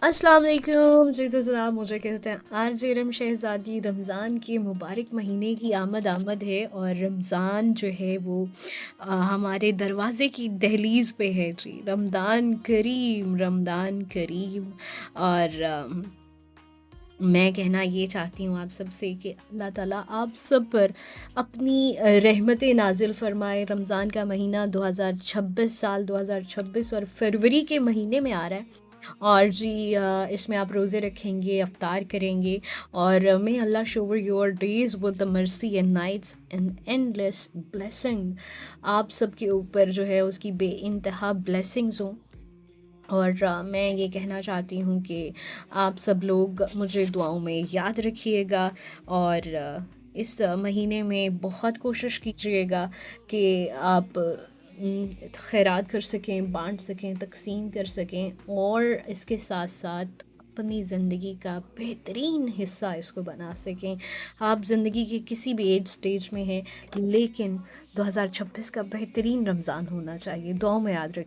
السلام علیکم جی، تو جناب مجھے کہتے ہیں آر جے رم شہزادی. رمضان کے مبارک مہینے کی آمد آمد ہے، اور رمضان جو ہے وہ ہمارے دروازے کی دہلیز پہ ہے. جی رمضان کریم، رمضان کریم. اور میں کہنا یہ چاہتی ہوں آپ سب سے کہ اللہ تعالیٰ آپ سب پر اپنی رحمتیں نازل فرمائے. رمضان کا مہینہ 2026 اور فروری کے مہینے میں آ رہا ہے، اور جی اس میں آپ روزے رکھیں گے، افطار کریں گے، اور may Allah shower your days with the mercy and nights and endless blessing. آپ سب کے اوپر جو ہے اس کی بے انتہا بلیسنگز ہوں. اور میں یہ کہنا چاہتی ہوں کہ آپ سب لوگ مجھے دعاؤں میں یاد رکھیے گا، اور اس مہینے میں بہت کوشش کیجیے گا کہ آپ خیرات کر سکیں، بانٹ سکیں، تقسیم کر سکیں، اور اس کے ساتھ ساتھ اپنی زندگی کا بہترین حصہ اس کو بنا سکیں. آپ زندگی کے کسی بھی ایج سٹیج میں ہیں، لیکن 2026 کا بہترین رمضان ہونا چاہیے. دعاؤں میں یاد رکھیں.